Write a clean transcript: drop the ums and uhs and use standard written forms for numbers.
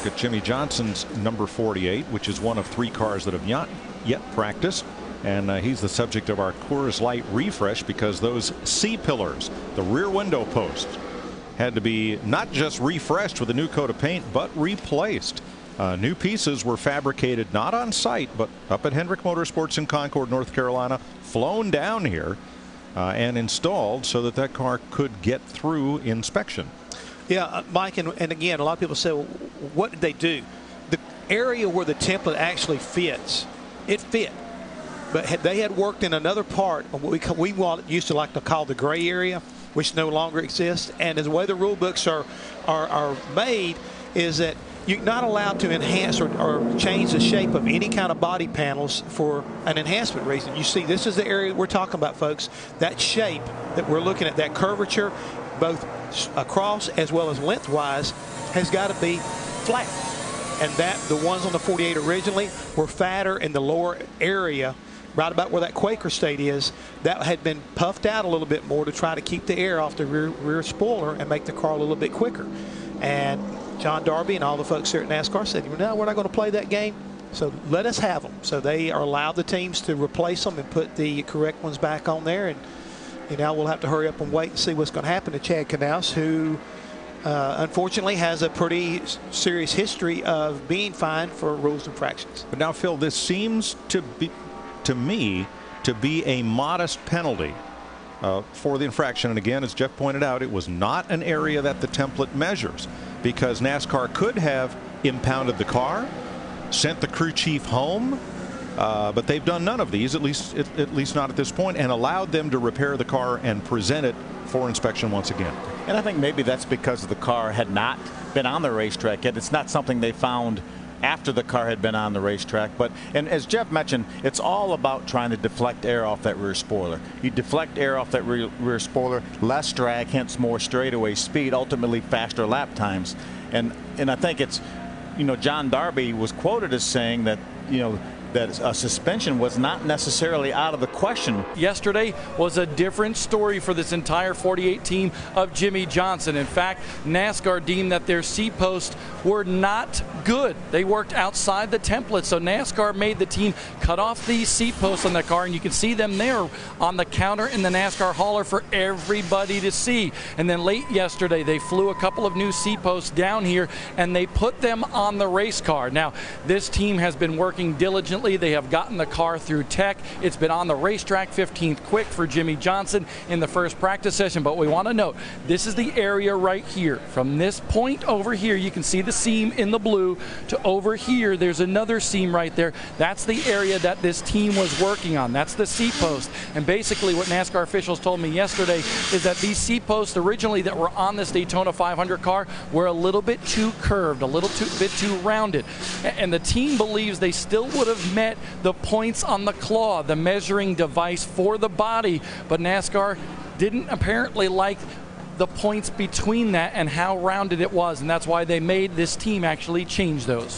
at Jimmie Johnson's number 48, which is one of 3 cars that have not yet practiced. And he's the subject of our Coors Light refresh because those C-pillars, the rear window posts, had to be not just refreshed with a new coat of paint, but replaced. New pieces were fabricated not on site, but up at Hendrick Motorsports in Concord, North Carolina, flown down here and installed so that that car could get through inspection. Yeah, Mike, and again, a lot of people say, well, what did they do? The area where the template actually fits, it fit. But they had worked in another part of what we used to like to call the gray area, which no longer exists. And the way the rule books are made is that you're not allowed to enhance or change the shape of any kind of body panels for an enhancement reason. You see, this is the area we're talking about, folks. That shape that we're looking at, that curvature, both across as well as lengthwise, has got to be flat. And that the ones on the 48 originally were fatter in the lower area, right about where that Quaker State is. That had been puffed out a little bit more to try to keep the air off the rear spoiler and make the car a little bit quicker. And John Darby and all the folks here at NASCAR said, no, we're not going to play that game, so let us have them. So they are allowed the teams to replace them and put the correct ones back on there. And we'll have to hurry up and wait and see what's going to happen to Chad Knaus, who unfortunately has a pretty serious history of being fined for rules infractions. But now, Phil, this seems to me to be a modest penalty for the infraction. And again, as Jeff pointed out, it was not an area that the template measures, because NASCAR could have impounded the car, sent the crew chief home, but they've done none of these, at least not at this point, and allowed them to repair the car and present it for inspection once again. And I think maybe that's because the car had not been on the racetrack yet. It's not something they found after the car had been on the racetrack. And as Jeff mentioned, it's all about trying to deflect air off that rear spoiler. You deflect air off that rear spoiler, less drag, hence more straightaway speed, ultimately faster lap times. And I think it's, John Darby was quoted as saying that, that a suspension was not necessarily out of the question. Yesterday was a different story for this entire 48 team of Jimmie Johnson. In fact, NASCAR deemed that their seat posts were not good. They worked outside the template, so NASCAR made the team cut off these seat posts on the car, and you can see them there on the counter in the NASCAR hauler for everybody to see. And then late yesterday, they flew a couple of new seat posts down here, and they put them on the race car. Now, this team has been working diligently. They have gotten the car through tech. It's been on the racetrack, 15th quick for Jimmie Johnson in the first practice session. But we want to note, this is the area right here. From this point over here, you can see the seam in the blue, to over here, there's another seam right there. That's the area that this team was working on. That's the seat post. And basically what NASCAR officials told me yesterday is that these seat posts originally that were on this Daytona 500 car were a little bit too curved, a little bit too rounded. And the team believes they still would have met the points on the claw, the measuring device for the body, but NASCAR didn't apparently like the points between that and how rounded it was, and that's why they made this team actually change those.